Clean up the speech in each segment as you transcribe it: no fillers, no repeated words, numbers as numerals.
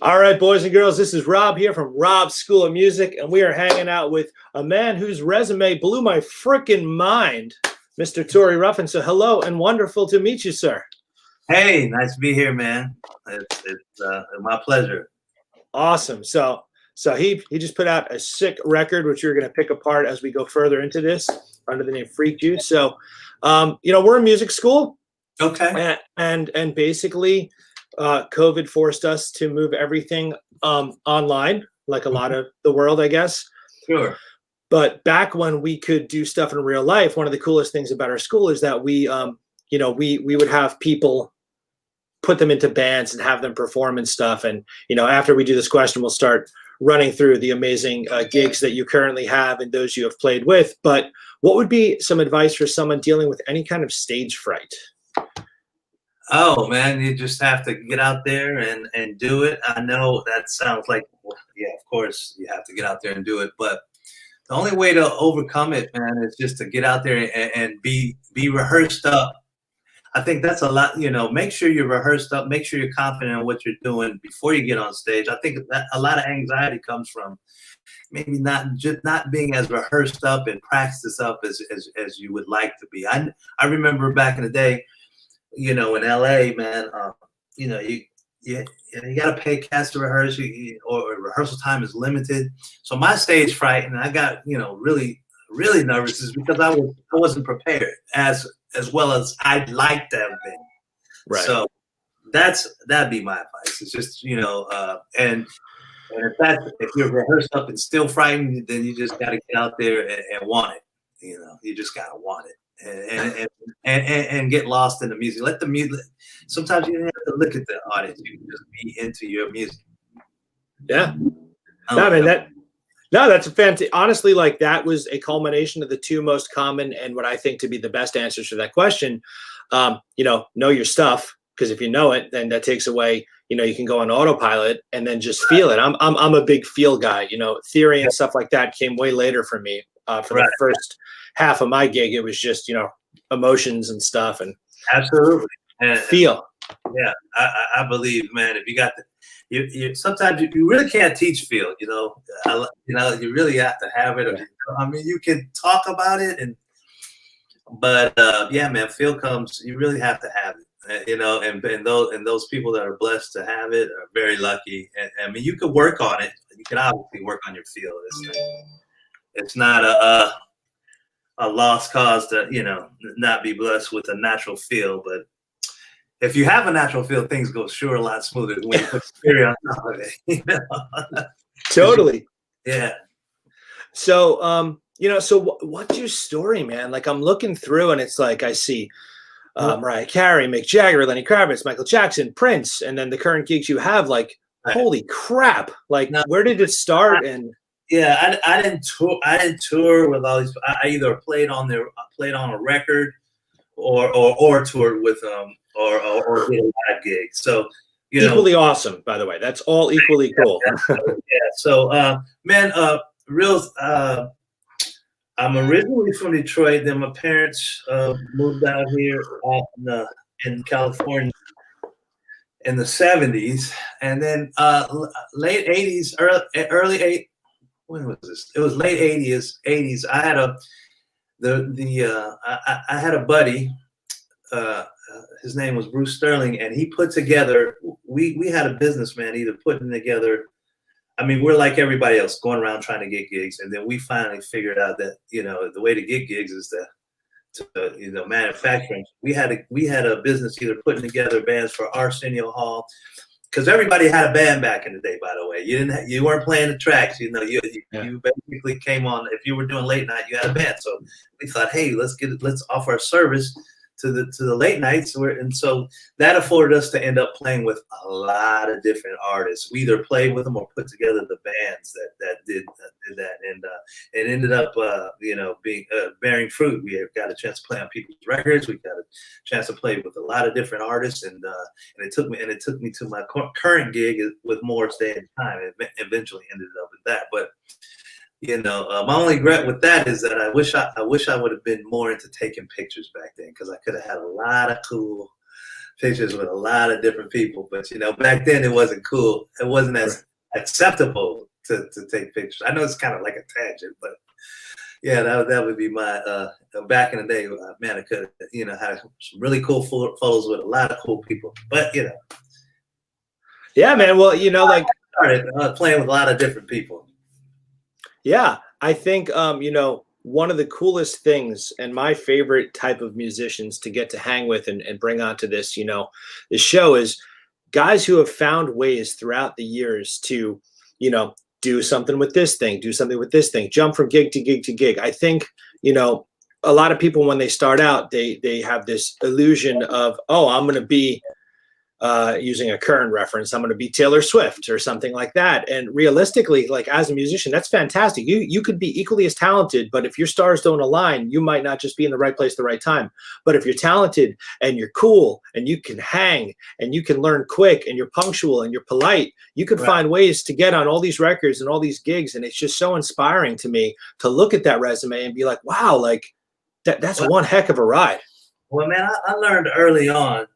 All right, boys and girls, this is Rob here from Rob's School of Music, and we are hanging out with a man whose resume blew my freaking mind, Mr. Tori Ruffin. So hello and wonderful to meet you, sir. Hey, nice to be here, man. It's my pleasure. Awesome. So he just put out a sick record, which you're going to pick apart as we go further into this under the name Freak Juice. So, we're a music school. Okay. And basically, COVID forced us to move everything online, like a lot of the world, I guess. Sure. But back when we could do stuff in real life, one of the coolest things about our school is that we would have people put them into bands and have them perform and stuff. And, after we do this question, we'll start running through the amazing gigs that you currently have and those you have played with. But what would be some advice for someone dealing with any kind of stage fright? Oh, man, you just have to get out there and do it. I know that sounds like, well, yeah, of course you have to get out there and do it. But the only way to overcome it, man, is just to get out there and be rehearsed up. I think that's a lot, make sure you're rehearsed up, make sure you're confident in what you're doing before you get on stage. I think that a lot of anxiety comes from maybe not being as rehearsed up and practiced up as you would like to be. I remember back in the day, in LA, man, you got to pay cats to rehearse, or rehearsal time is limited. So my stage fright, and I got, really, really nervous, is because I wasn't prepared as well as I'd like to have been. Right. So that'd be my advice. It's just, and if you're rehearsed up and still frightened, then you just got to get out there and want it. You just got to want it. And get lost in the music. Let the music. Sometimes you don't have to look at the audience. You can just be into your music. Yeah. That's a fantastic. Honestly, like that was a culmination of the two most common and what I think to be the best answers to that question. Know your stuff, because if you know it, then that takes away. You can go on autopilot and then just feel it. I'm a big feel guy. Theory and stuff like that came way later for me. For the first half of my gig, it was just emotions and stuff and absolutely and feel. Yeah, I believe, man. If you got you sometimes you really can't teach feel. You really have to have it. I mean, you can talk about it, but yeah, man, feel comes. You really have to have it. And those people that are blessed to have it are very lucky. And I mean, you can work on it. You can obviously work on your feel. It's not a lost cause to not be blessed with a natural feel, but if you have a natural feel, things go sure a lot smoother when you put theory on top of it. Totally. Yeah. So so what's your story, man? Like I'm looking through and it's like I see Mariah Carey, Mick Jagger, Lenny Kravitz, Michael Jackson, Prince, and then the current gigs you have. Like, holy crap! Like, where did it start? Yeah, I didn't tour. I didn't tour with all these. I either played on a record, or toured with them, or did a live gig. So equally awesome, by the way. That's all equally cool. Yeah. So man, I'm originally from Detroit. Then my parents moved out here in California in the 70s, and then late 80s, early 80s. When was this? It was late 80s. I had I had a buddy. His name was Bruce Sterling, and he put together. We had a businessman either putting together. I mean, we're like everybody else, going around trying to get gigs, and then we finally figured out that the way to get gigs is to manufacturing. We had a business either putting together bands for Arsenio Hall. Because everybody had a band back in the day, by the way. You weren't playing the tracks. You basically came on. If you were doing late night, you had a band. So we thought, hey, let's offer a service to the late nights. And so that afforded us to end up playing with a lot of different artists. We either played with them or put together the bands that did that, and it ended up being bearing fruit. We got a chance to play on people's records. We got a chance to play with a lot of different artists, and it took me to my current gig with Morris Day and Tyme. It eventually ended up with that, but. My only regret with that is that I wish I would have been more into taking pictures back then, because I could have had a lot of cool pictures with a lot of different people. But you know, back then it wasn't cool. It wasn't as acceptable to take pictures. I know it's kind of like a tangent, but yeah, that would be my back in the day. Man, I could had some really cool photos with a lot of cool people. But you know, yeah, man. Well, you know, like started playing with a lot of different people. Yeah, I think you know, one of the coolest things and my favorite type of musicians to get to hang with and bring onto this, you know, this show is guys who have found ways throughout the years to, you know, do something with this thing, do something with this thing, jump from gig to gig to gig. I think, you know, a lot of people when they start out, they have this illusion of, oh, I'm going to be using a current reference, I'm going to be Taylor Swift or something like that. And realistically, like as a musician, that's fantastic. You could be equally as talented, but if your stars don't align, you might not just be in the right place at the right time. But if you're talented and you're cool and you can hang and you can learn quick and you're punctual and you're polite, you could find ways to get on all these records and all these gigs. And it's just so inspiring to me to look at that resume and be like, wow, like that's one heck of a ride. Well, man, I learned early on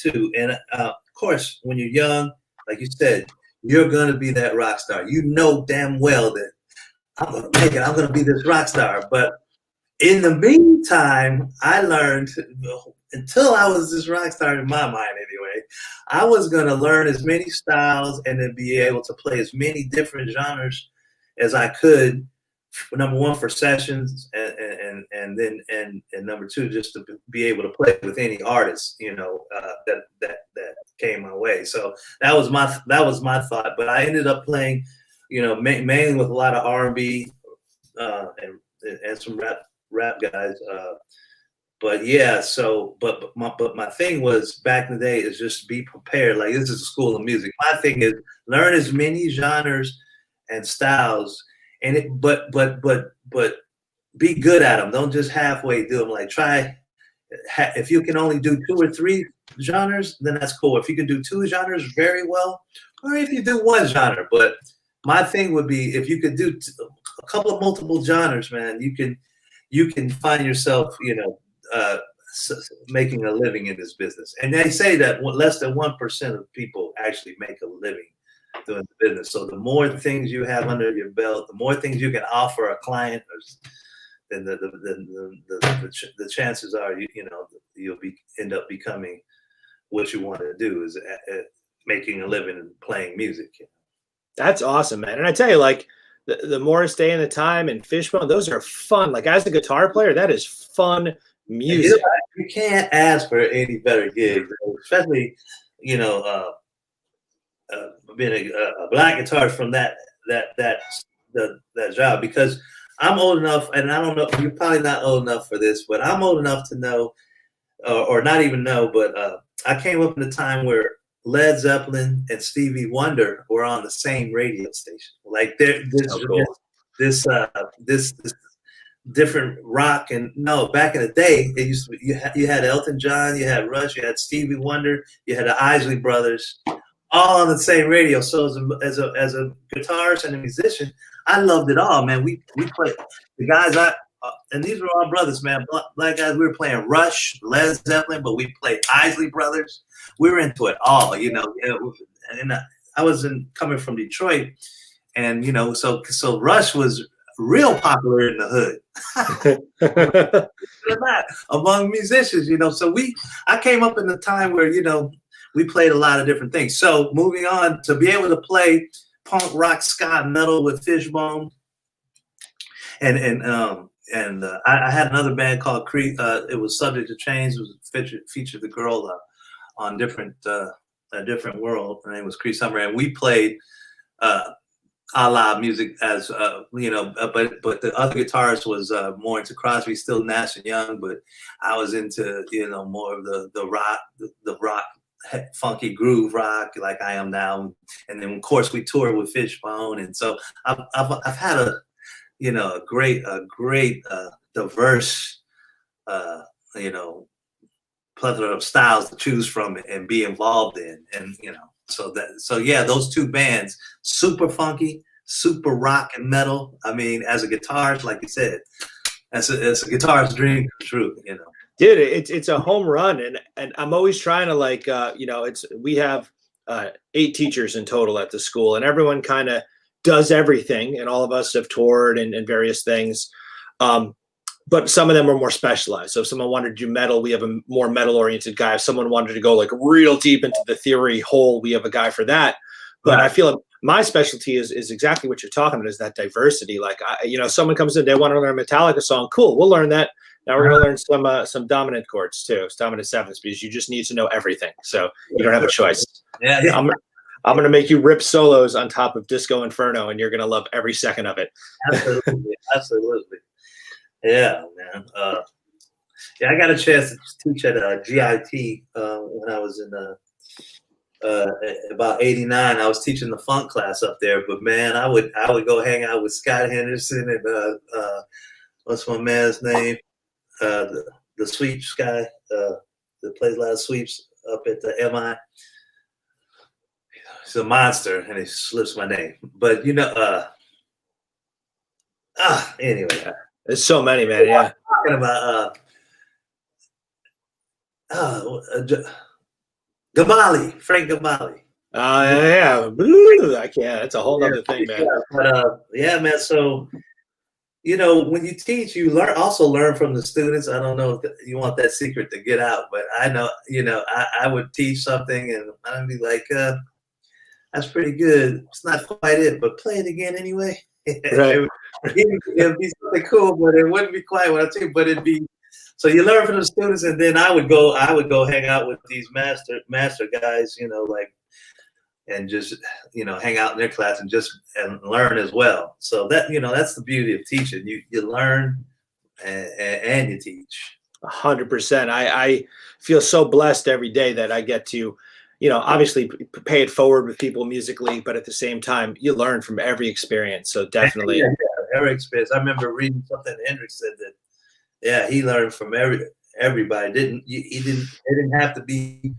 too. And of course, when you're young, like you said, you're going to be that rock star. You know damn well that I'm going to make it. I'm going to be this rock star. But in the meantime, I learned, until I was this rock star in my mind anyway, I was going to learn as many styles and then be able to play as many different genres as I could. Number one, for sessions, and then number two, just to be able to play with any artist, you know, that came my way. So that was my thought. But I ended up playing, you know, mainly with a lot of R&B and some rap guys. But yeah, so but my thing was back in the day is just be prepared. Like, this is a school of music. My thing is learn as many genres and styles. And but be good at them. Don't just halfway do them. Like, try, if you can only do 2 or 3 genres, then that's cool. If you can do 2 genres very well, or if you do 1 genre. But my thing would be, if you could do a couple of multiple genres, man, you can find yourself, you know, making a living in this business. And they say that less than 1% of people actually make a living doing the business. So the more things you have under your belt, the more things you can offer a client, then the chances are you know you'll end up becoming what you want to do, is making a living and playing music. That's awesome, man. And I tell you, like the Morris Day and the Tyme and Fishbone, those are fun. Like, as a guitar player, that is fun music. You can't ask for any better gigs, especially, you know, being a black guitarist from that job, because I'm old enough, and I don't know, you're probably not old enough for this, but I'm old enough to know, or not even know, but I came up in a time where Led Zeppelin and Stevie Wonder were on the same radio station. Like, this different rock, and no, back in the day, it used to be, you had Elton John, you had Rush, you had Stevie Wonder, you had the Isley Brothers, all on the same radio. So as a guitarist and a musician, I loved it all, man. We played, the guys and these were all brothers, man. Black guys. We were playing Rush, Led Zeppelin, but we played Isley Brothers. We were into it all, you know. And I was coming from Detroit, and you know, so Rush was real popular in the hood. Among musicians, you know. So I came up in the time where, you know, we played a lot of different things. So moving on, to be able to play punk, rock, ska, metal with Fishbone, and I had another band called Creed. It was Subject to Change. It was featured the girl on a different world. Her name was Cree Summer, and we played a la music, as you know. But the other guitarist was more into Crosby, Still, Nash and Young. But I was into, you know, more of the rock. Funky groove rock, like I am now. And then of course we toured with Fishbone, and so I've had a great diverse you know, plethora of styles to choose from and be involved in. And you know, so yeah, those 2 bands, super funky, super rock and metal. I mean, as a guitarist, like you said, it's a guitarist's dream come true, you know. Dude, it's a home run, and I'm always trying to like we have 8 teachers in total at the school, and everyone kind of does everything, and all of us have toured and various things. But some of them are more specialized. So if someone wanted to do metal, we have a more metal oriented guy. If someone wanted to go like real deep into the theory hole, we have a guy for that. But I feel like my specialty is exactly what you're talking about, is that diversity. Like, someone comes in, they want to learn a Metallica song. Cool, we'll learn that. Now we're going to learn some dominant chords too, dominant sevenths, because you just need to know everything. So you don't have a choice. Yeah. I'm going to make you rip solos on top of Disco Inferno, and you're going to love every second of it. Absolutely. Absolutely. Yeah, man. I got a chance to teach at GIT when I was in about '89. I was teaching the funk class up there, but man, I would go hang out with Scott Henderson and what's my man's name? The sweeps guy that plays a lot of sweeps up at the MI. He's a monster, and he slips my name. But anyway. There's so many, man. Yeah. Talking about Gamali, Frank Gamali. Yeah. I can't. It's a whole other thing, man. But man. So when you teach, you also learn from the students. I don't know if you want that secret to get out, but I know, I would teach something and I'd be like, that's pretty good. It's not quite it, but play it again anyway. Right. It'd be something cool, but it wouldn't be quite what I think. But it'd be, so you learn from the students, and then I would go hang out with these master guys, and just hang out in their class and learn as well. So that that's the beauty of teaching. You learn and you teach. 100%. I feel so blessed every day that I get to, obviously pay it forward with people musically, but at the same time, you learn from every experience. So definitely. Every experience. I remember reading something Hendrix said that, he learned from everybody. He didn't have to be,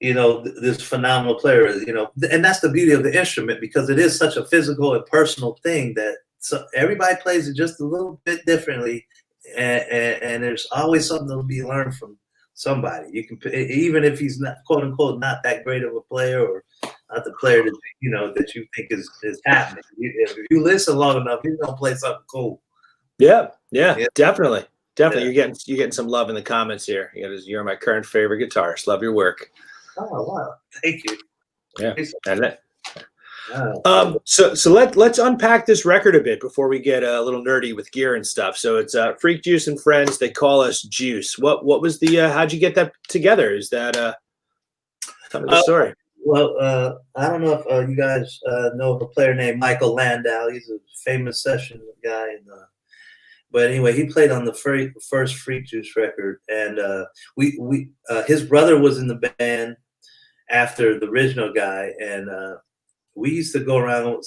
this phenomenal player, and that's the beauty of the instrument, because it is such a physical and personal thing that everybody plays it just a little bit differently. And there's always something to be learned from somebody. You can, even if he's not, quote unquote, not that great of a player, or not the player that that you think is happening. If you listen long enough, he's gonna play something cool. Yeah, definitely. You're getting some love in the comments here. You're my current favorite guitarist. Love your work. Oh wow, thank you. Yeah, so let's unpack this record a bit before we get a little nerdy with gear and stuff. So it's Freak Juice and Friends. They call us Juice. What was the how'd you get that together? Is that tell me the story? Well, I don't know if you guys know of a player named Michael Landau. He's a famous session guy, but anyway, he played on the first Freak Juice record, and his brother was in the band after the original guy, and we used to go around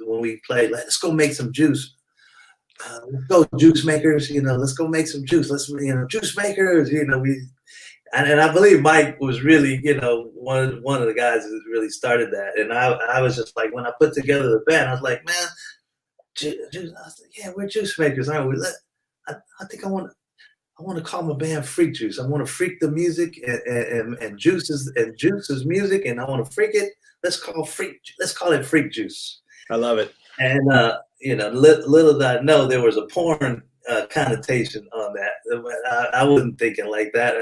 when we played, let's go make some juice. Let's go, juice makers. Let's go make some juice. Let's, juice makers. And I believe Mike was really, one of the guys that really started that. And I was just like, when I put together the band, I was like, man, juice. I was like, yeah, we're juice makers, aren't we? I think I want to call my band Freak Juice. I want to freak the music and juice's music, and I want to freak it. Let's call it Freak Juice. I love it. And little did I know there was a porn connotation on that. I wasn't thinking like that,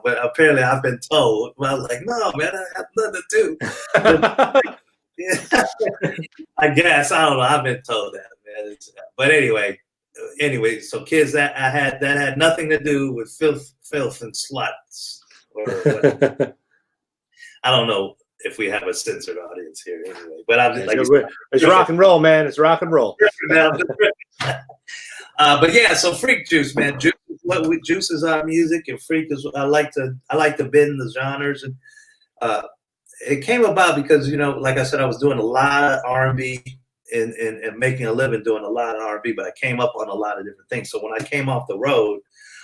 but apparently I've been told. Well, I was like, no, man, I have nothing to do. I guess, I don't know. I've been told that, man. But anyway, so kids, that had nothing to do with filth and sluts. Or I don't know if we have a censored audience here, anyway. But I'm just like, it's rock and roll, man. It's rock and roll. But yeah, so Freak Juice, man. Juice is our music, and Freak is. I like to bend the genres, and it came about because like I said, I was doing a lot of R&B and making a living doing a lot of R&B, but I came up on a lot of different things. So when I came off the road,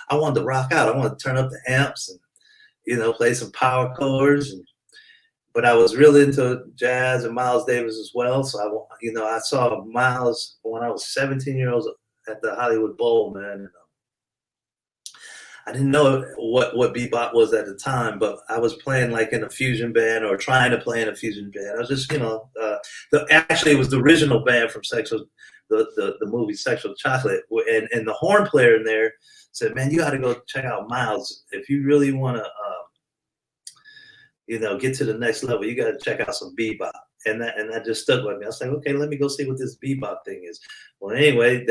I wanted to rock out. I wanted to turn up the amps and play some power chords. But I was really into jazz and Miles Davis as well. So I saw Miles when I was 17 years old at the Hollywood Bowl, man. And I didn't know what bebop was at the time, but I was playing like in a fusion band or trying to play in a fusion band. I was just, actually it was the original band from the movie Sexual Chocolate, and the horn player in there said, "Man, you got to go check out Miles if you really want to, get to the next level. You got to check out some bebop." And that just stuck with me. I was like, okay, let me go see what this bebop thing is. Well, anyway,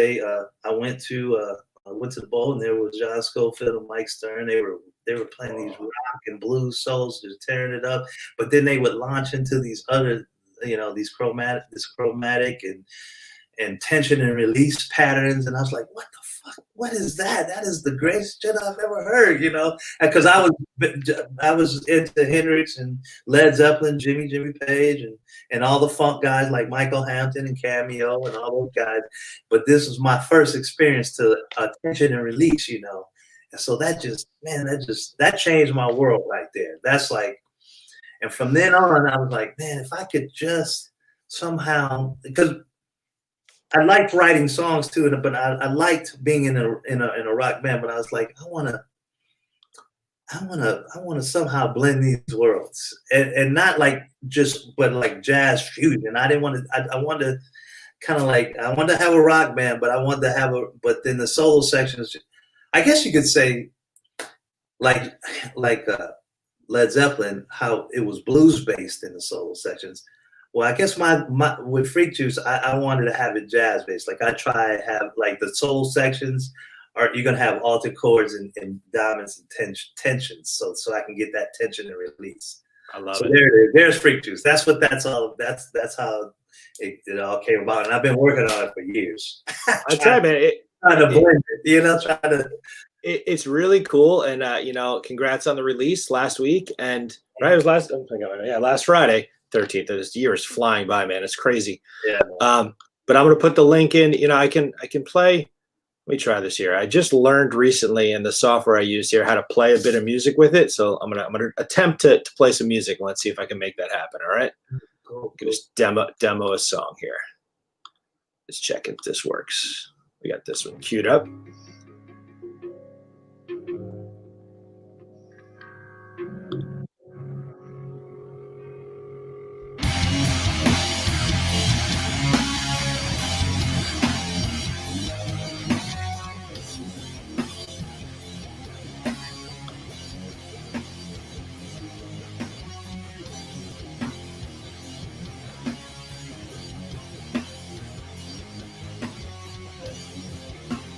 I went to the bowl, and there was John Scofield and Mike Stern. They were playing these rock and blues solos, just tearing it up. But then they would launch into these other, this chromatic and tension and release patterns. And I was like, what the fuck? What is that? That is the greatest shit I've ever heard, because I was into Hendrix and Led Zeppelin, Jimmy Page, and all the funk guys like Michael Hampton and Cameo and all those guys. But this was my first experience to tension and release, And so that changed my world right there. That's like, and from then on, I was like, man, if I could just somehow, because I liked writing songs too, but I liked being in a rock band. But I was like, I want to somehow blend these worlds, and not like but like jazz fusion. I didn't want to. I wanted to kind of like, I wanted to have a rock band, but I wanted to have but then the solo sections, I guess you could say, like Led Zeppelin, how it was blues based in the solo sections. Well, I guess my with Freak Juice, I wanted to have it jazz based. Like I try to have like the soul sections you're gonna have altered chords and dominance and tensions, so I can get that tension and release. I love it. There's Freak Juice. That's how it all came about, and I've been working on it for years. I try, man. Trying to blend it, It's really cool, and congrats on the release last week, and right, it was last Friday. 13th. This year is flying by, man. It's crazy. Yeah. But I'm gonna put the link in. I can play. Let me try this here. I just learned recently in the software I use here how to play a bit of music with it. So I'm gonna attempt to play some music. Let's see if I can make that happen. All right. Cool. Just demo a song here. Let's check if this works. We got this one queued up.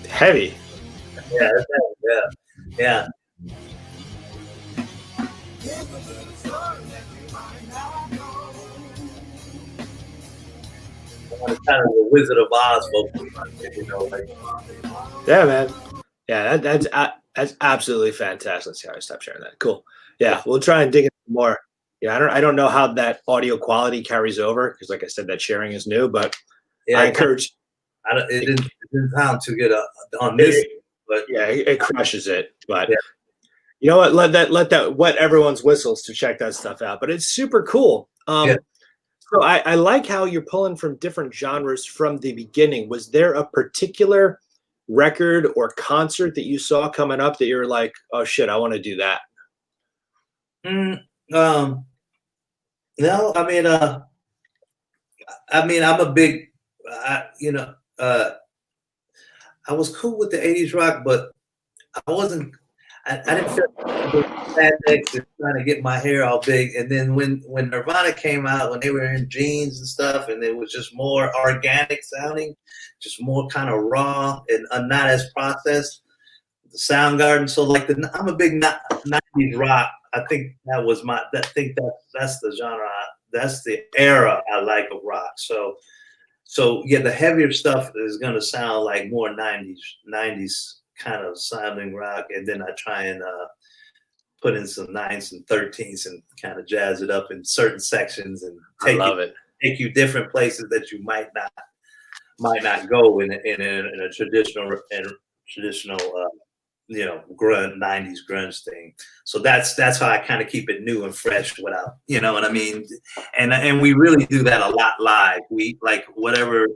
Heavy. Yeah. Kind of a Wizard of Oz vocal, Yeah, man. Yeah, that's absolutely fantastic. Let's see how I stop sharing that. Cool. Yeah, we'll try and dig into more. Yeah, I don't know how that audio quality carries over because, like I said, that sharing is new. But I encourage. It didn't sound too good on this, but yeah, it crushes it. But you know what? Let that wet everyone's whistles to check that stuff out. But it's super cool. So I like how you're pulling from different genres from the beginning. Was there a particular record or concert that you saw coming up that you're like, oh shit, I want to do that? No, I'm a big, I was cool with the 80s rock, but I wasn't, I didn't feel spandex and trying to get my hair all big. And then when Nirvana came out, when they were in jeans and stuff, and it was just more organic sounding, just more kind of raw and not as processed, the Soundgarden. So like I'm a big 90s rock. I think that's the genre. That's the era I like of rock. So yeah, the heavier stuff is gonna sound like more 90s kind of sounding rock, and then I try and put in some 9s and 13s and kind of jazz it up in certain sections and take you different places that you might not go in a traditional grunge 90s grunge thing. So that's how I kind of keep it new and fresh without, you know what I mean? And we really do that a lot live. We like whatever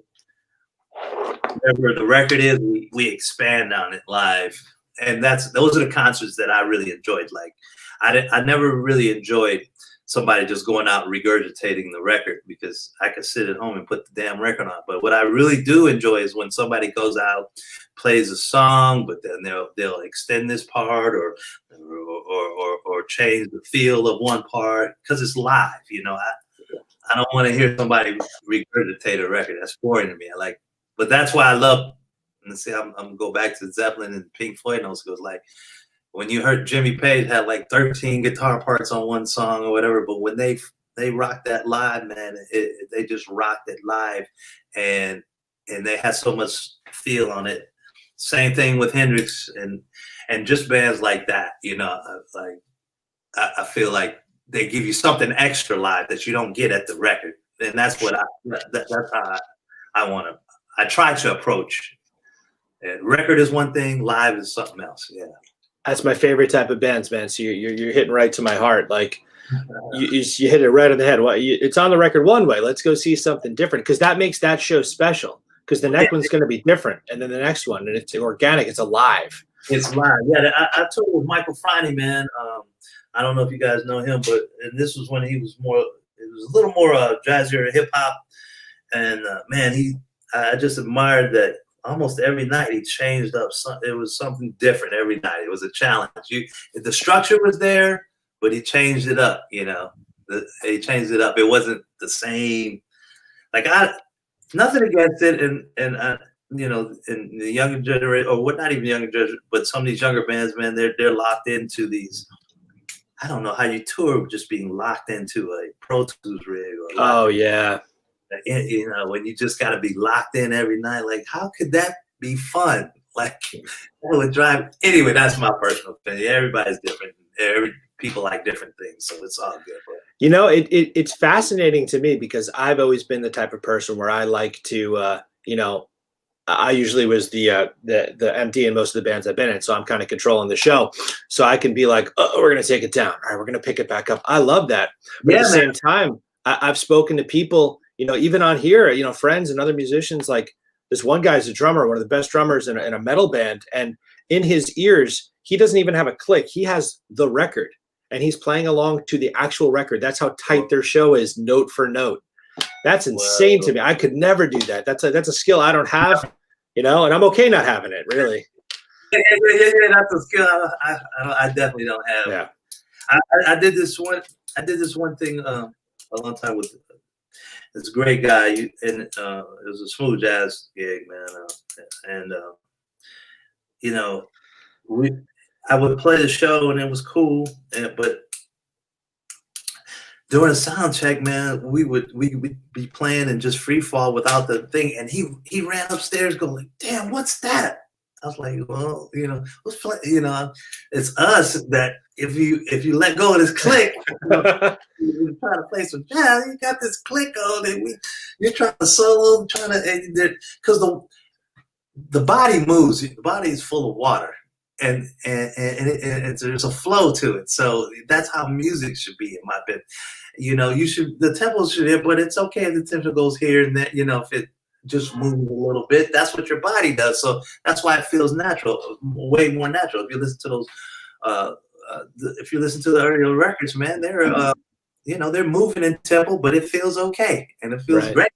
the record is, we expand on it live. and those are the concerts that I really enjoyed. Like I never really enjoyed somebody just going out and regurgitating the record, because I could sit at home and put the damn record on. But what I really do enjoy is when somebody goes out, plays a song, but then they'll extend this part or change the feel of one part, because it's live. You know, I don't want to hear somebody regurgitate a record. That's boring to me. But that's why I love. And see, I'm gonna go back to Zeppelin and Pink Floyd. And those goes like, when you heard Jimmy Page had like 13 guitar parts on one song or whatever, but when they rocked that live, man, they just rocked it live, and they had so much feel on it. Same thing with Hendrix and just bands like that. You know, like I feel like they give you something extra live that you don't get at the record, and that's what that's how I try to approach. And record is one thing, live is something else. Yeah. That's my favorite type of bands, man. So you're hitting right to my heart. Like you hit it right on the head. It's on the record one way. Let's go see something different, because that makes that show special. Because the next one's going to be different, and then the next one, and it's organic. It's alive. It's live. Yeah, I toured with Michael Franti, man. I don't know if you guys know him, and this was when he was more. It was a little more jazzier hip hop, and man, I just admired that. Almost every night he changed up. It was something different every night. It was a challenge. The structure was there, but he changed it up. You know, he changed it up. It wasn't the same. Like nothing against it, and you know, in the younger generation, or what, not even younger generation, but some of these younger bands, man, they're locked into these. I don't know how you tour just being locked into a Pro Tools rig. Oh yeah. You know, when you just got to be locked in every night, like how could that be fun? Like that would drive. Anyway, that's my personal opinion. Everybody's different. People like different things, so it's all good. But. You know, it's fascinating to me, because I've always been the type of person where I like to, you know, I usually was the MD in most of the bands I've been in, so I'm kind of controlling the show, so I can be like, oh, we're gonna take it down. All right, we're gonna pick it back up. I love that. But at the same time, I've spoken to people. You know, even on here, you know, friends and other musicians, like this one guy's a drummer, one of the best drummers in a metal band. And in his ears, he doesn't even have a click. He has the record, and he's playing along to the actual record. That's how tight their show is, note for note. That's insane to me. I could never do that. That's a skill I don't have, you know, and I'm okay not having it, really. Yeah, that's a skill I definitely don't have. Yeah. I did this one thing a long time with this great guy, and it was a smooth jazz gig, man. You know, I would play the show, and it was cool, but during a sound check, man, we would be playing and just free fall without the thing, and he ran upstairs going like, "Damn, what's that?" I was like, well, you know, let's play. You know, it's us that if you let go of this click, you know, you're trying to play some jazz, you got this click on, and you're trying to solo, because the body moves. The body is full of water, and there's a flow to it. So that's how music should be, in my opinion. You know, the tempo should hit, but it's okay if the tempo goes here and there. You know, if it just moves a little bit, that's what your body does. So that's why it feels natural, way more natural. If you listen to those, if you listen to the earlier records, man, they're you know, they're moving in tempo, but it feels okay and it feels great.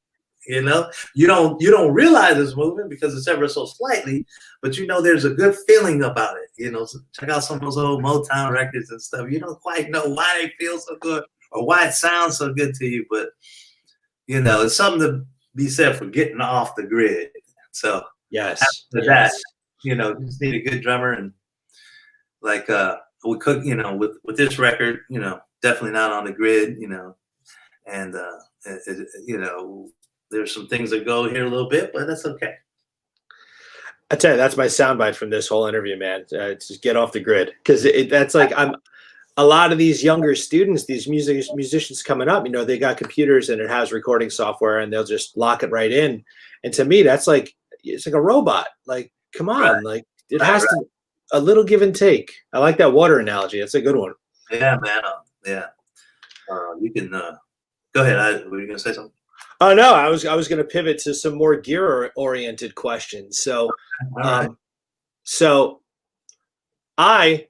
You know, you don't realize it's moving because it's ever so slightly, but you know there's a good feeling about it. You know, so check out some of those old Motown records and stuff. You don't quite know why they feel so good or why it sounds so good to you, but you know, it's something to be said for getting off the grid. So after that, you know, you just need a good drummer, and like we could, you know, with this record, you know, definitely not on the grid, you know, and you know, there's some things that go here a little bit, but that's okay. I tell you, that's my soundbite from this whole interview, man. Just get off the grid, because that's like a lot of these younger students, these musicians coming up, you know, they got computers and it has recording software, and they'll just lock it right in. And to me, it's like a robot. Like, come on, like it has to a little give and take. I like that water analogy. That's a good one. Yeah, man. Yeah. You can go ahead. Were you gonna say something? Oh no, I was going to pivot to some more gear oriented questions. So, so I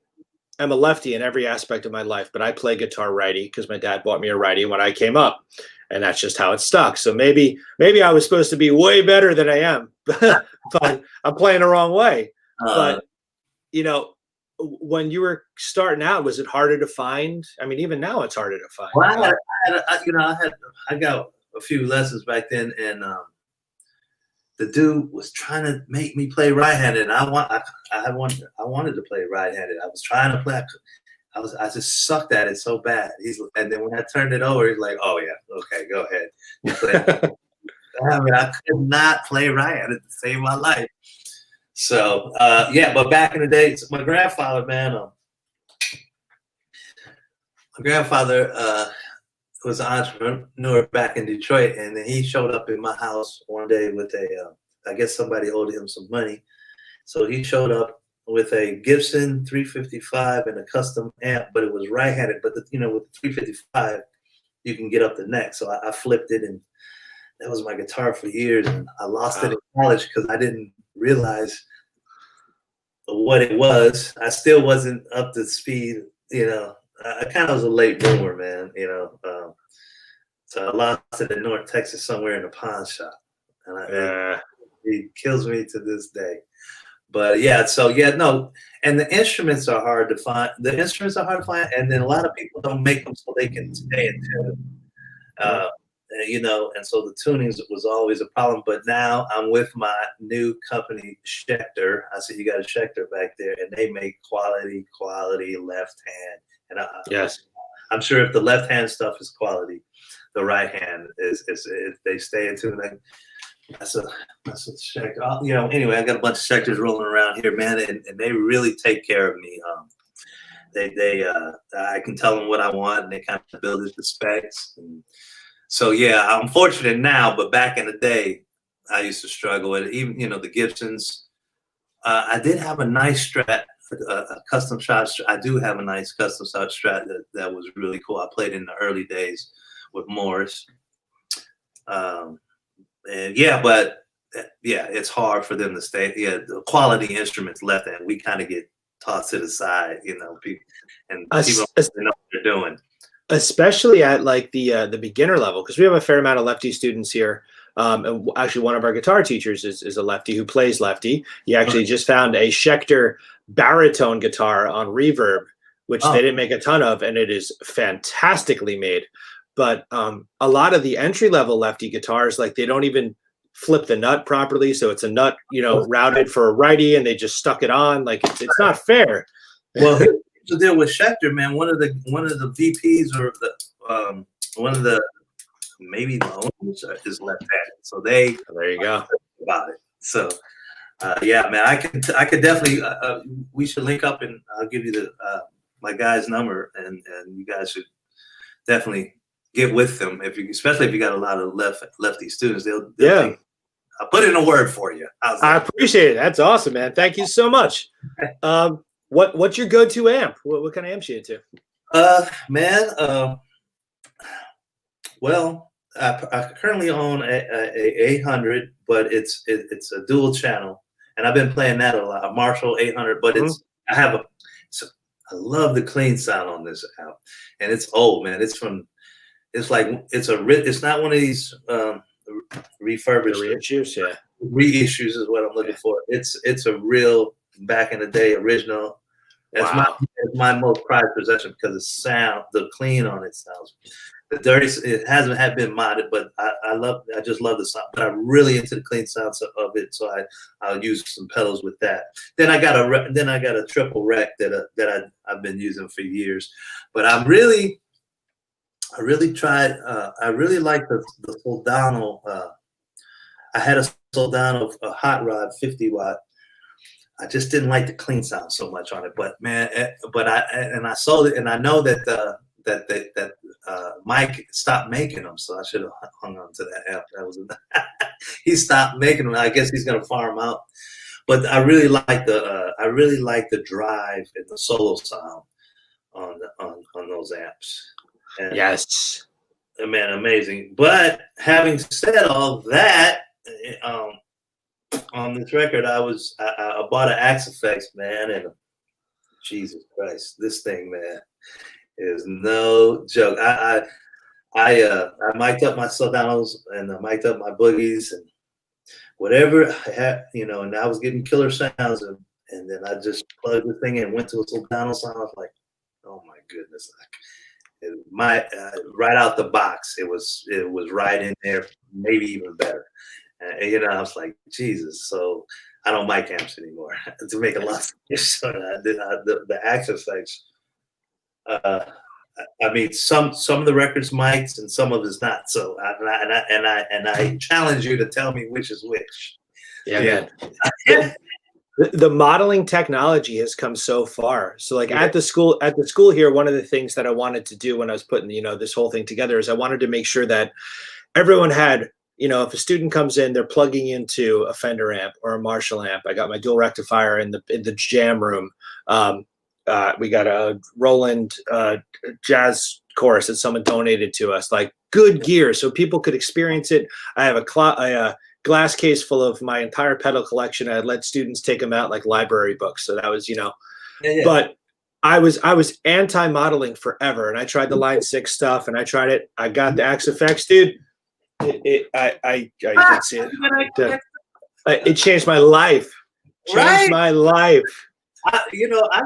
am a lefty in every aspect of my life, but I play guitar righty because my dad bought me a righty when I came up, and that's just how it stuck. So maybe I was supposed to be way better than I am, but I'm playing the wrong way. But you know, when you were starting out, was it harder to find? I mean, even now it's harder to find. Well, I got a few lessons back then, and the dude was trying to make me play right-handed. I wanted to play right-handed. I was trying to play. I just sucked at it so bad. And then when I turned it over, he's like, "Oh yeah, okay, go ahead." You play. I mean, I could not play right-handed to save my life. So yeah, but back in the day, my grandfather, man, my grandfather was an entrepreneur back in Detroit, and then he showed up in my house one day with I guess somebody owed him some money, so he showed up with a Gibson 355 and a custom amp, but it was right-handed. But with the 355, you can get up the neck. So I flipped it, and that was my guitar for years, and I lost it in college because I didn't realize what it was. I still wasn't up to speed, I kind of was a late bloomer, man, so I lost it in North Texas somewhere in a pawn shop, and it kills me to this day. But yeah, so yeah, no, and the instruments are hard to find. And then a lot of people don't make them so they can stay in tune. And so the tunings was always a problem. But now I'm with my new company, Schecter. I see you got a Schecter back there, and they make quality left hand. And yes, I'm sure if the left hand stuff is quality, the right hand is if they stay in tune. That's a Schecter. Anyway, I got a bunch of Schecters rolling around here, man, and they really take care of me. I can tell them what I want, and they kind of build it to specs. And so yeah, I'm fortunate now, but back in the day, I used to struggle with it. Even the Gibsons. I did have a nice Strat, a custom shop. I do have a nice custom shop Strat that was really cool. I played in the early days with Morris. And yeah, but yeah, it's hard for them to stay. Yeah, the quality instruments left, and we kind of get tossed to the side. People don't know what they're doing. Especially at like the beginner level, because we have a fair amount of lefty students here. And actually, one of our guitar teachers is a lefty who plays lefty. He actually just found a Schecter baritone guitar on Reverb, which they didn't make a ton of, and it is fantastically made. But a lot of the entry level lefty guitars, like they don't even flip the nut properly, so it's a nut, routed for a righty, and they just stuck it on. Like it's not fair. Well, here's the deal with Schecter, man. One of the VPs or one of the maybe the owners is left-handed, so there you go about it. So yeah, man, I could definitely we should link up, and I'll give you my guy's number, and you guys should definitely get with them especially if you got a lot of lefty students. They'll I'll put in a word for you. I appreciate it. That's awesome, man. Thank you so much. What's your go-to amp? What kind of amps you into? Well, I currently own a 800, but it's a dual channel, and I've been playing that a lot. A Marshall 800, but I love the clean sound on this amp, and it's old, man. It's not one of these refurbished reissues is what I'm looking for. It's a real back in the day original. That's my most prized possession because the clean on it sounds. The dirty, it hasn't been modded, but I just love the sound. But I'm really into the clean sounds of it, so I'll use some pedals with that. Then I got a triple rec that I've been using for years. But I really tried. I really like the Soldano. I had a Soldano, a hot rod 50 watt. I just didn't like the clean sound so much on it. But man, I sold it, and I know that Mike stopped making them, so I should have hung on to that amp. He stopped making them. I guess he's gonna farm out. But I really like the drive and the solo sound on those amps. And, yes, man, amazing. But having said all that, on this record, I bought an Axe Effects, man, and Jesus Christ, this thing, man, is no joke. I mic'd up my sodanos and I mic'd up my boogies and whatever I had, and I was getting killer sounds, and then I just plugged the thing in, went to a soldano sound. I was like, oh my goodness, right out the box, it was right in there, maybe even better. I was like, Jesus. So I don't mic amps anymore to make a lot of sense. So the Axe Effects. I mean, some of the records mics and some of it's not. So I challenge you to tell me which is which. Yeah. The modeling technology has come so far. So like at the school here, one of the things that I wanted to do when I was putting, this whole thing together is I wanted to make sure that everyone had, if a student comes in, they're plugging into a Fender amp or a Marshall amp. I got my dual rectifier in the jam room. We got a Roland jazz chorus that someone donated to us, like good gear so people could experience it. I have a glass case full of my entire pedal collection. I let students take them out like library books. So that was, but I was anti-modeling forever. And I tried the Line 6 stuff and I tried it. I got the Axe Effects, dude. You can see it. It changed my life. My life. I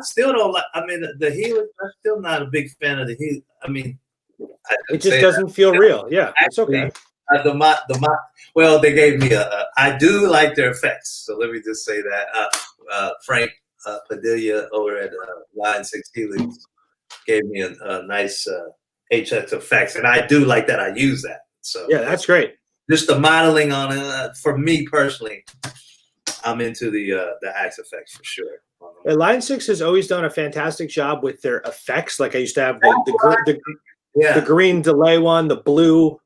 still don't like. I mean, the Helix. I'm still not a big fan of the Helix. I mean, it just doesn't feel real. Yeah, actually, it's okay. Well, they gave me I do like their effects. So let me just say that Frank Padilla over at Line 6 Helix gave me a nice HX effects, and I do like that. I use that. So yeah, that's great. Just the modeling on it for me personally. I'm into the Axe Effects for sure. Line 6 has always done a fantastic job with their effects. Like I used to have the green delay one, the blue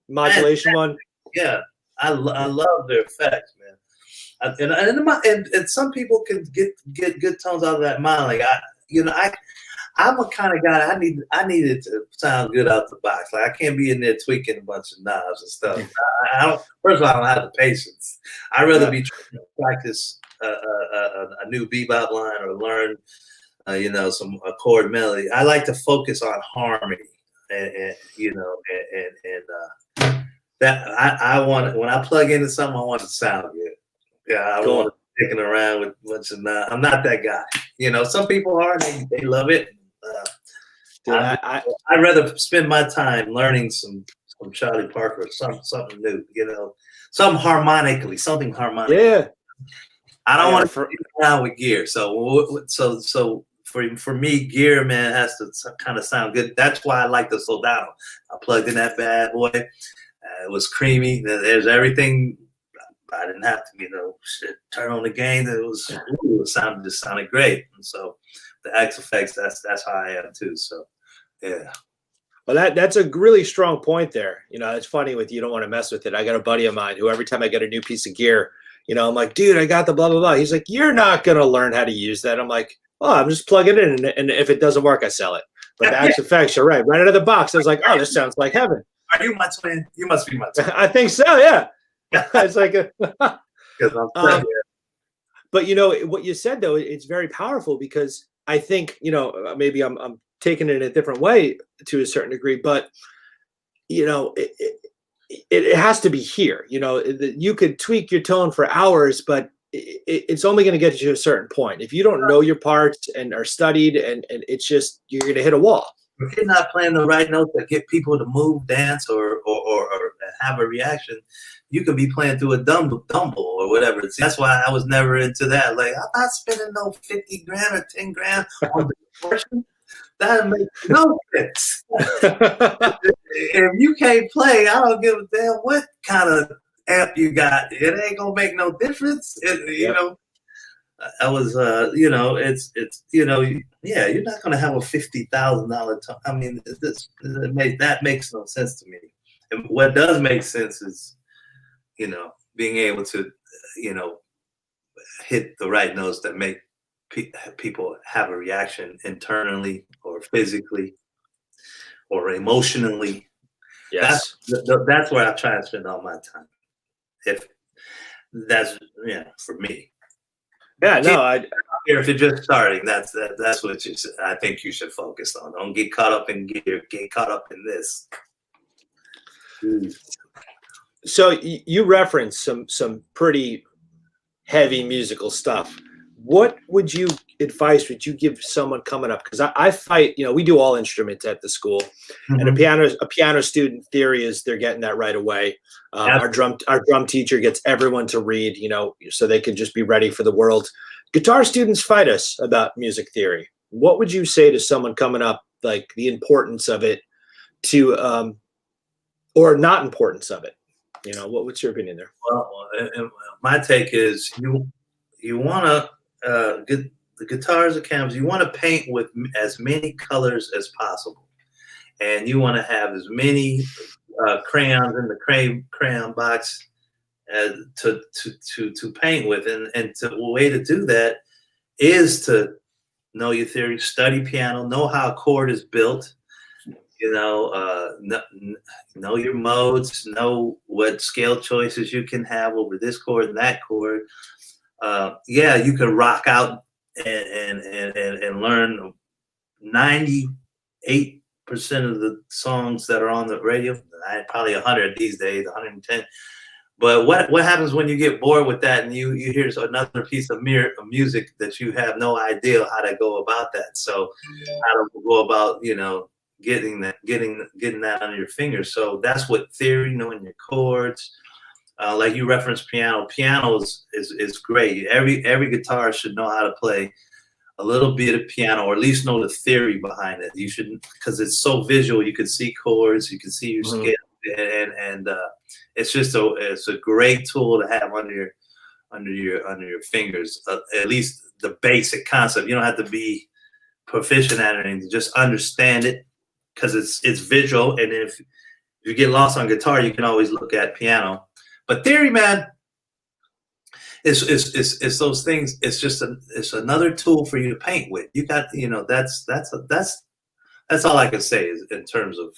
modulation one. Yeah, I love their effects, man. And some people can get good tones out of that modeling. I'm a kind of guy. I need it to sound good out the box. Like I can't be in there tweaking a bunch of knobs and stuff. First of all, I don't have the patience. I'd rather be trying to practice a new bebop line or learn, some chord melody. I like to focus on harmony, and that I want. When I plug into something, I want it to sound good. Yeah, I don't want to be sticking around with a bunch of knobs. I'm not that guy. Some people are. They love it. I'd rather spend my time learning some Charlie Parker, something new, something harmonic. Yeah. I don't want to fit around with gear. So for me, gear, man, has to kind of sound good. That's why I like the Soldano. I plugged in that bad boy. It was creamy. There's everything. I didn't have to, turn on the gain. It sounded great. And so the Axe Effects, that's how I am too. So yeah. Well, that's a really strong point there. It's funny with you don't want to mess with it. I got a buddy of mine who every time I get a new piece of gear, I'm like, dude, I got the blah, blah, blah. He's like, you're not going to learn how to use that. I'm like, oh, I'm just plugging it in. And if it doesn't work, I sell it. But the Axe Effects, you're right. Right out of the box, I was like, oh, this sounds like heaven. Are you my twin? You must be my twin. I think so, yeah. It's like but what you said, though, it's very powerful because I think, maybe I'm taking it in a different way to a certain degree, but, it has to be here. You could tweak your tone for hours, but it's only going to get you to a certain point. If you don't know your parts and are studied, and it's just you're going to hit a wall. If you're not playing the right notes that get people to move, dance, or have a reaction, you could be playing through a dumble or whatever. That's why I was never into that. Like, I'm not spending no 50 grand or 10 grand on the distortion. That makes no sense. If you can't play, I don't give a damn what kind of amp you got. It ain't gonna make no difference. I was, yeah, you're not gonna have a $50,000 tone. I mean, that makes no sense to me. And what does make sense is, being able to, hit the right notes that make people have a reaction internally or physically or emotionally. Yes, that's where I try to spend all my time. If that's for me. Yeah, no, Here, if you're just starting, that's what I think you should focus on. Don't get caught up in gear. Get caught up in this. So you referenced some pretty heavy musical stuff. What advice would you give someone coming up? Because I fight, we do all instruments at the school, and a piano student theory is they're getting that right away. Our drum teacher gets everyone to read, so they can just be ready for the world. Guitar students fight us about music theory. What would you say to someone coming up, like the importance of it or not importance of it? What's your opinion there? Well, my take is you want to get the guitars and canvas. You want to paint with as many colors as possible, and you want to have as many crayons in the crayon box to paint with, and the way to do that is to know your theory, study piano, know how a chord is built. Know your modes, know what scale choices you can have over this chord and that chord. You can rock out and learn 98% of the songs that are on the radio. Probably 100 these days, 110. But what happens when you get bored with that and you hear another piece of music that you have no idea how to go about that? So how to go about getting that under your fingers. So that's what theory, knowing your chords. Like you referenced piano. Piano is great. Every guitarist should know how to play a little bit of piano, or at least know the theory behind it. You shouldn't, because it's so visual. You can see chords, you can see your scale, and it's just a great tool to have under your fingers. At least the basic concept. You don't have to be proficient at it, and just understand it, because it's visual. And if you get lost on guitar, you can always look at piano. But theory, man, it's those things. It's another tool for you to paint with. You got, that's all I can say is in terms of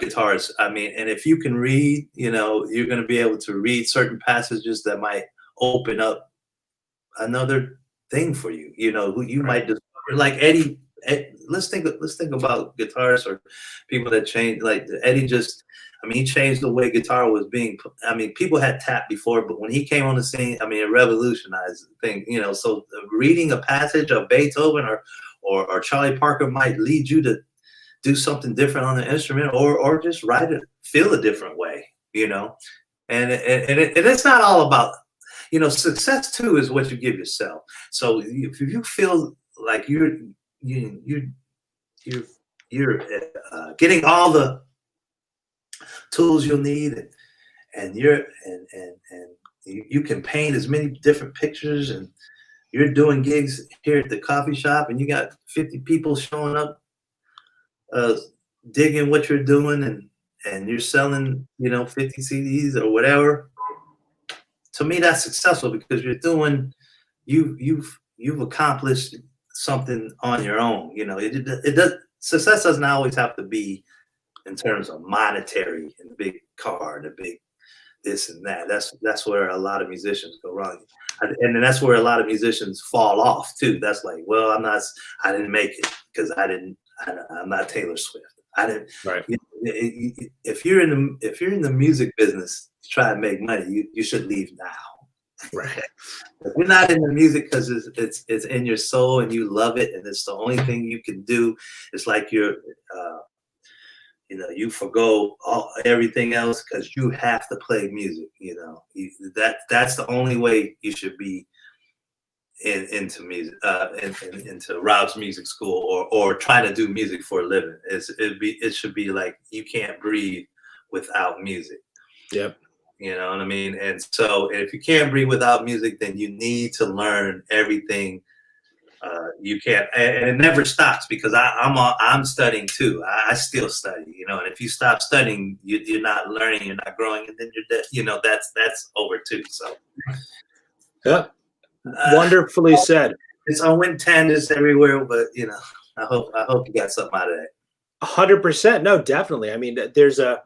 guitars. I mean, and if you can read, you're going to be able to read certain passages that might open up another thing for you. Who you might discover, like Eddie. Let's think about guitarists or people that change. Like Eddie he changed the way guitar was being. People had tap before, but when he came on the scene, it revolutionized the thing. So reading a passage of Beethoven or Charlie Parker might lead you to do something different on the instrument, or just write it, feel a different way. And it's not all about. Success too is what you give yourself. So if you feel like you're getting all the tools you'll need, and you can paint as many different pictures, and you're doing gigs here at the coffee shop, and you got 50 people showing up, digging what you're doing, and you're selling 50 CDs or whatever. To me, that's successful, because you're doing you've accomplished something on your own. Success doesn't always have to be in terms of monetary and a big car and a big this and that. That's where a lot of musicians go wrong, and then that's where a lot of musicians fall off too. That's like, well, I didn't make it because I'm not Taylor Swift. I didn't. Right. If you're in the music business to try and make money, you should leave now. Right. If you're not in the music because it's in your soul and you love it, and it's the only thing you can do, it's like you forgo everything else because you have to play music. That's the only way you should be into music, into Rob's music school, or trying to do music for a living. It should be like you can't breathe without music. Yep. You know what I mean? And so if you can't breathe without music, then you need to learn everything you can. And it never stops, because I'm studying too. I still study, and if you stop studying, you're not learning, you're not growing, and then you're dead. That's over too. So yeah, wonderfully said. It's I went tangents everywhere, but I hope you got something out of that. 100%. No, definitely. I mean, there's on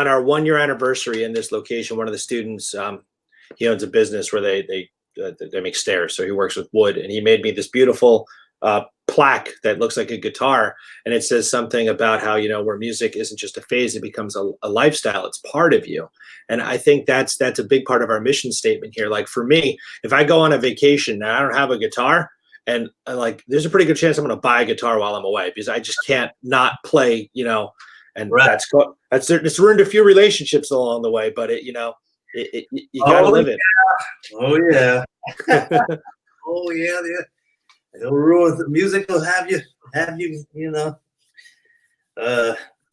our 1-year anniversary in this location, one of the students, he owns a business where they they make stairs, so he works with wood, and he made me this beautiful plaque that looks like a guitar, and it says something about how, you know, where music isn't just a phase, it becomes a lifestyle. It's part of you. And I think that's a big part of our mission statement here. Like for me, if I go on a vacation and I don't have a guitar, and like there's a pretty good chance I'm going to buy a guitar while I'm away, because I just can't not play, you know. And Right. it's ruined a few relationships along the way, but you know, you gotta live it. Oh yeah. Oh yeah. It'll ruin the music. Will have you, you know,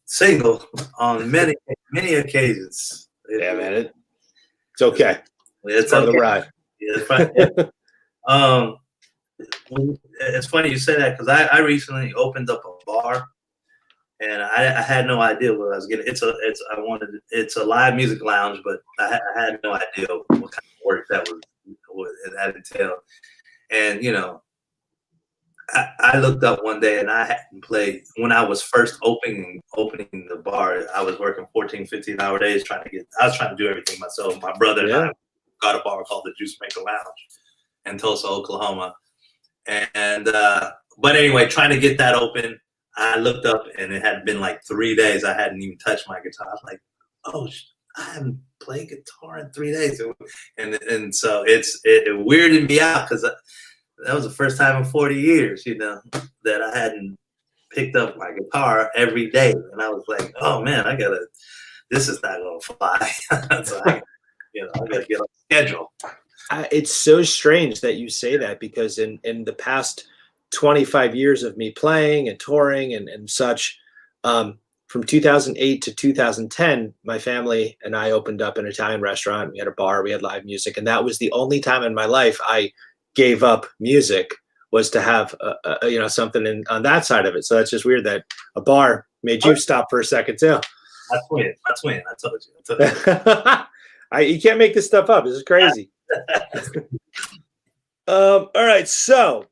single on many occasions. Yeah, man, it's okay. It's part of the okay. ride. Yeah, it's fine. It's funny you say that, because I recently opened up a bar, and I had no idea what I was getting. It's a live music lounge, but I had no idea what kind of work that it entailed. And you know, I looked up one day, and I hadn't played when I was first opening the bar. I was working 14, 15-hour days I was trying to do everything myself. My brother and I got a bar called the Juice Maker Lounge in Tulsa, Oklahoma. And but anyway, trying to get that open, I looked up, and it had been like 3 days. I hadn't even touched my guitar. I was like, oh, I haven't played guitar in 3 days. And so it weirded me out, because that was the first time in 40 years, you know, that I hadn't picked up my guitar every day. And I was like, oh man, this is not going to fly. So I got to get on schedule. It's so strange that you say that, because in the past 25 years of me playing and touring and such, from 2008 to 2010, my family and I opened up an Italian restaurant. We had a bar, we had live music. And that was the only time in my life I gave up music, was to have you know, something on that side of it. So that's just weird that a bar made you stop for a second too. That's weird. I told you. You can't make this stuff up. This is crazy. All right, so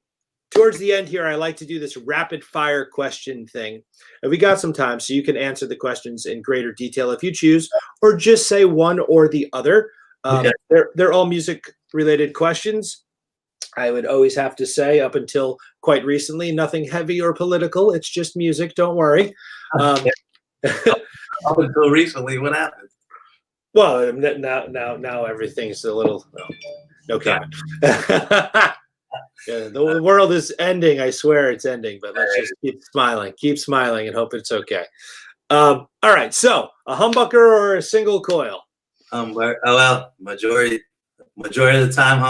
towards the end here, I like to do this rapid fire question thing, and we got some time, so you can answer the questions in greater detail if you choose, or just say one or the other. They're all music related questions. I would always have to say, up until quite recently, nothing heavy or political. It's just music. Don't worry. Up until recently, what happened? Well, now everything's a little no comment. Yeah, the world is ending. I swear it's ending, but let's just keep smiling, and hope it's okay. All right. So, a humbucker or a single coil? Well, majority of the time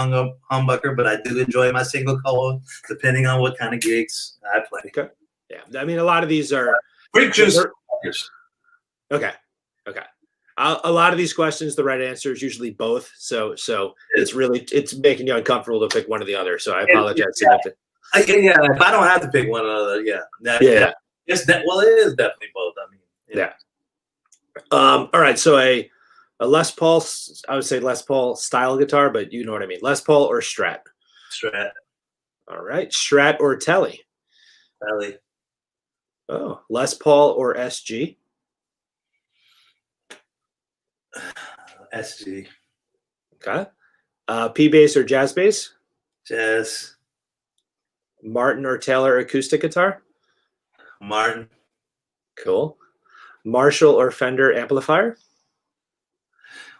humbucker, but I do enjoy my single coil depending on what kind of gigs I play. Okay. Yeah, I mean, a lot of these are Freak juice. Okay. A lot of these questions, the right answer is usually both. So it's making you uncomfortable to pick one or the other. So I apologize. Yeah, if I don't have to pick one or the other, it is definitely both. I mean, yeah. All right. So a Les Paul, I would say Les Paul style guitar, but you know what I mean. Les Paul or Strat? Strat. All right. Strat or Tele? Tele. Oh, Les Paul or SG? SG. Okay. P bass or jazz bass? Jazz. Martin or Taylor acoustic guitar? Martin. Cool. Marshall or Fender amplifier?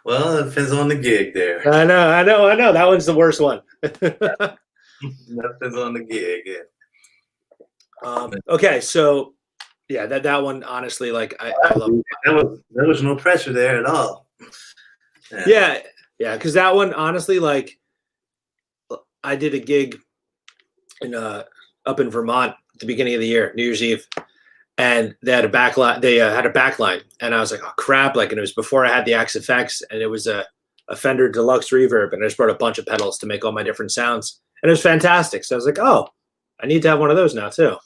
Well, it depends on the gig there. I know. That one's the worst one. That depends on the gig, yeah. Okay, so yeah, that one honestly, like I love it. There was no pressure there at all. Yeah, because that one honestly, like I did a gig up in Vermont at the beginning of the year, New Year's Eve, and they had a backline. They had a backline, and I was like, oh crap! Like, and it was before I had the Axe FX, and it was a Fender Deluxe Reverb, and I just brought a bunch of pedals to make all my different sounds, and it was fantastic. So I was like, oh, I need to have one of those now too.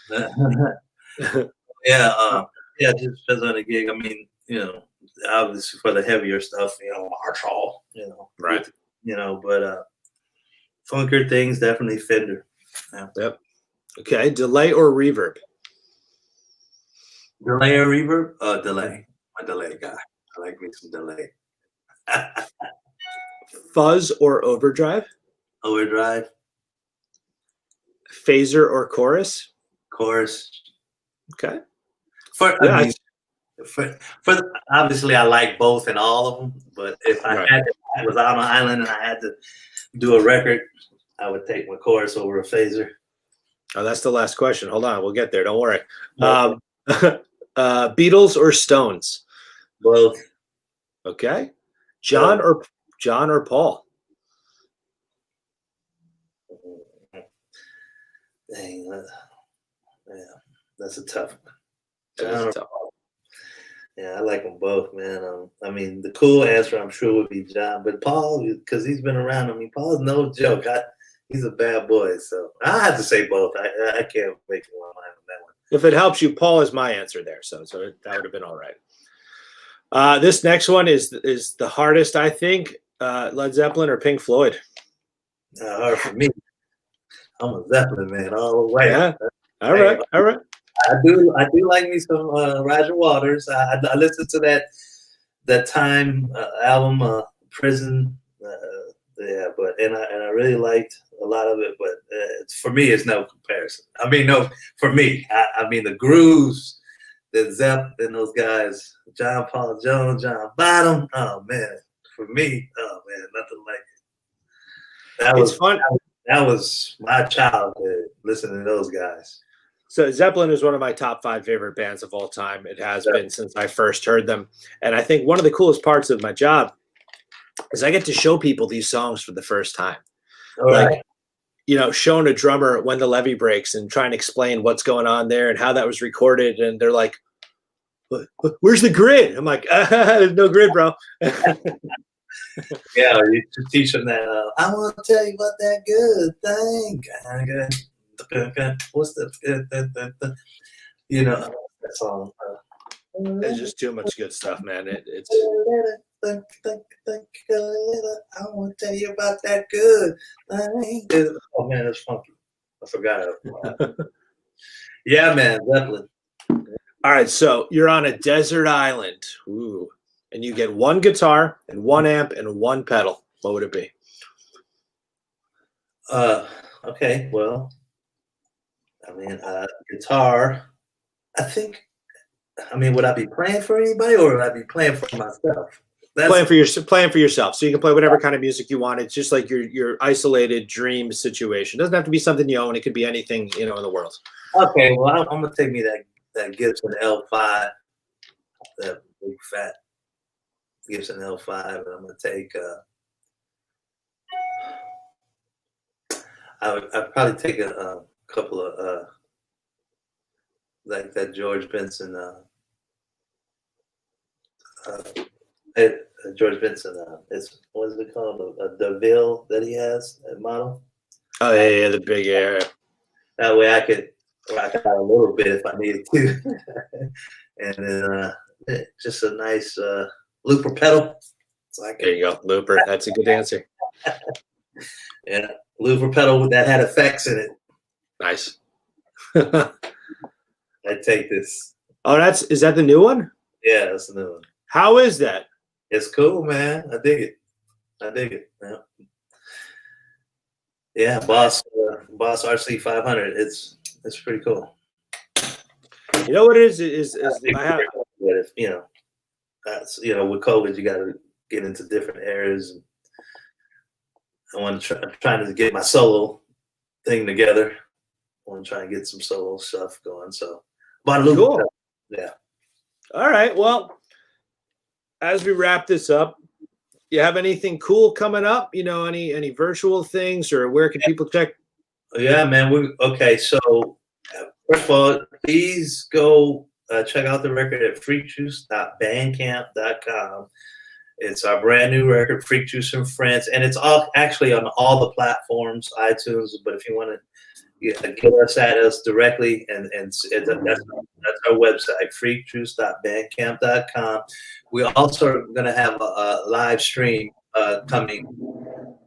It just depends on the gig. I mean, obviously for the heavier stuff, Marshall, right, but funkier things, definitely Fender. Yeah. Yep. Okay, delay or reverb? Delay or reverb? Delay. I'm a delay guy. I like me some delay. Fuzz or overdrive? Overdrive. Phaser or chorus? Chorus. Okay. I mean, obviously I like both and all of them, but if I was on an island and I had to do a record, I would take my chorus over a phaser. Oh, that's the last question. Hold on, we'll get there. Don't worry. Beatles or Stones? Both. Okay. John or Paul? Dang, yeah, that's a tough one. Yeah, I like them both, man. I mean, the cool answer, I'm sure, would be John, but Paul, because he's been around. I mean, Paul's no joke. He's a bad boy, so I have to say both. I can't make one mind on that one. If it helps you, Paul is my answer there, so that would have been all right. This next one is the hardest, I think. Led Zeppelin or Pink Floyd? Hard for me. I'm a Zeppelin man all the way. Yeah. All right. I do like me some Roger Waters. I listened to that Tyme album, Prison. Yeah, I really liked a lot of it, but for me, it's no comparison. I mean, no, for me, I mean the grooves that Zepp and those guys, John Paul Jones, John Bottom. Oh man, for me, oh man, nothing like it. That was fun. That was my childhood listening to those guys. So Zeppelin is one of my top 5 favorite bands of all time. It has been since I first heard them. And I think one of the coolest parts of my job is I get to show people these songs for the first time. All right. Showing a drummer When the Levee Breaks and trying to explain what's going on there and how that was recorded. And they're like, where's the grid? I'm like, there's no grid, bro. Yeah, you teach them that. I want to tell you about that good thing. What's the that song? There's just too much good stuff, man. It's. I want to tell you about that good thing. Oh man, that's funky. I forgot it. Yeah, man, Zeppelin. All right, so you're on a desert island. Ooh. And you get one guitar and one amp and one pedal. What would it be? Okay, well, I mean, guitar. I mean, would I be playing for anybody or would I be playing for myself? Playing for yourself. So you can play whatever kind of music you want. It's just like your isolated dream situation. It doesn't have to be something you own. It could be anything, in the world. Okay, well, I'm gonna take me that Gibson L5, that big fat Gibson L5, and I'm gonna take I'd probably take a couple of like that George Benson George Benson what is it called, a DeVille that he has, that model. Oh yeah, the big air. That way I could rock out a little bit if I needed to. And then just a nice looper pedal. There you go, looper. That's a good answer. Yeah, looper pedal that had effects in it. Nice. I take this. Oh, is that the new one? Yeah, that's the new one. How is that? It's cool, man. I dig it. Yeah, Boss RC 500. It's pretty cool. You know what it is I have. That's with COVID, you got to get into different areas. I'm trying to get my solo thing together. I want to try and get some solo stuff going. So, cool. Yeah. All right. Well, as we wrap this up, you have anything cool coming up? Any virtual things, or where can people check? Yeah, man. Okay. So, first of all, please go check out the record at freakjuice.bandcamp.com. It's our brand new record, Freak Juice in France, and it's all actually on all the platforms, iTunes. But if you want to get us at us directly, and that's our website, freakjuice.bandcamp.com. We also are going to have a live stream coming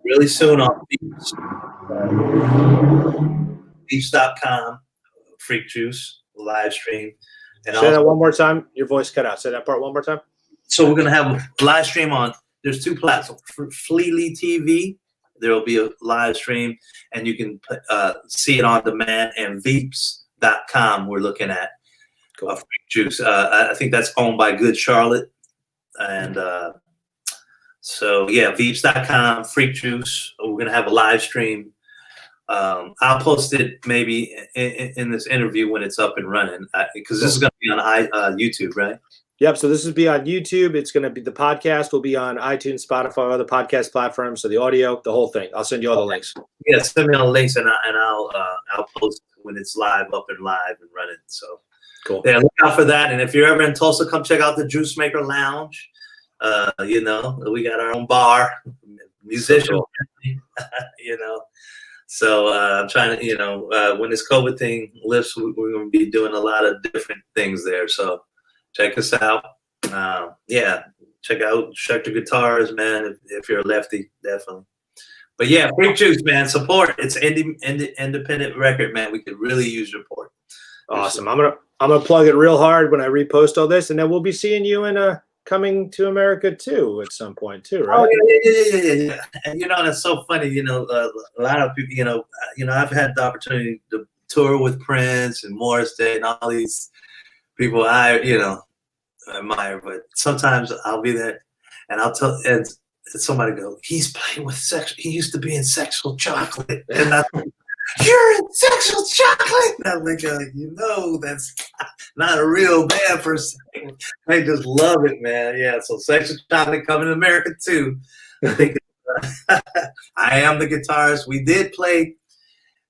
really soon on Beats.com, Freak Juice live stream. And say that one more time. Your voice cut out. Say that part one more time. So we're going to have a live stream on, there's 2 platforms, Flyte TV There will be a live stream, and you can see it on demand. And Veeps.com we're looking at. Cool. Freak Juice. I think that's owned by Good Charlotte. And so, yeah, Veeps.com, Freak Juice. We're going to have a live stream. I'll post it maybe in this interview when it's up and running, because this is going to be on YouTube, right? Yep. So this will be on YouTube. It's going to be, the podcast will be on iTunes, Spotify, other podcast platforms. So the audio, the whole thing. I'll send you all the links. Yeah, send me all the links, and I'll post when it's live and running. So cool. Yeah, look out for that. And if you're ever in Tulsa, come check out the Juice Maker Lounge. You know, we got our own bar, musician, so cool. you know. So I'm trying to, you know, when this COVID thing lifts, we're going to be doing a lot of different things there. So check us out. Yeah, check out Schecter Guitars, man. If you're a lefty, definitely. But yeah, Freak Juice, man, support. It's independent record, man. We could really use your support. Awesome. I'm gonna plug it real hard when I repost all this, and then we'll be seeing you in Coming to America too at some point too, right? Oh yeah. And you know, that's so funny. You know, a lot of people. You know, I've had the opportunity to tour with Prince and Morris Day and all these people I admire. But sometimes I'll be there, and I'll tell and somebody go, he's playing with he used to be in Sexual Chocolate, and I. You're in Sexual Chocolate. And I'm like, you know, that's not a real band per se. I just love it, man. Yeah, so Sexual Chocolate coming to America too. I think I Am the Guitarist. We did play.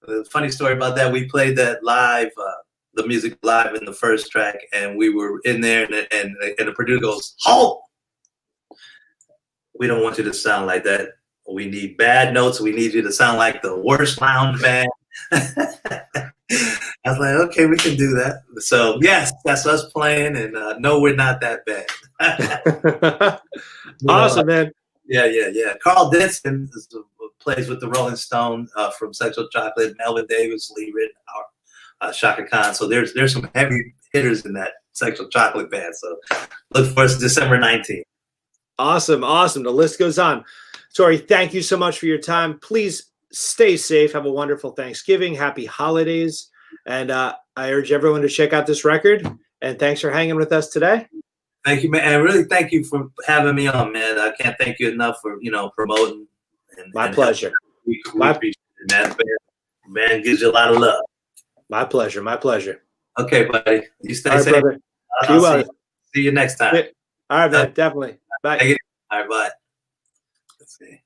The funny story about that, we played that live, the music live in the first track, and we were in there, and the producer goes, "Halt! We don't want you to sound like that. We need bad notes. We need you to sound like the worst lounge band." I was like, okay, we can do that. So yes, that's us playing, and no, we're not that bad. Awesome, man. Yeah. Carl Denson plays with the Rolling Stone from Sexual Chocolate. Melvin Davis, Lee Ritenour, Shaka Khan. So there's some heavy hitters in that Sexual Chocolate band. So look for us December 19th. Awesome. The list goes on. Tori, thank you so much for your time. Please stay safe. Have a wonderful Thanksgiving. Happy holidays. And I urge everyone to check out this record. And thanks for hanging with us today. Thank you, man. And really thank you for having me on, man. I can't thank you enough for, promoting. My pleasure. We appreciate it, man. Man gives you a lot of love. My pleasure. Okay, buddy. You stay right, safe. Brother. See you next time. All right, man. Definitely. Bye. All right, bye. Let's see.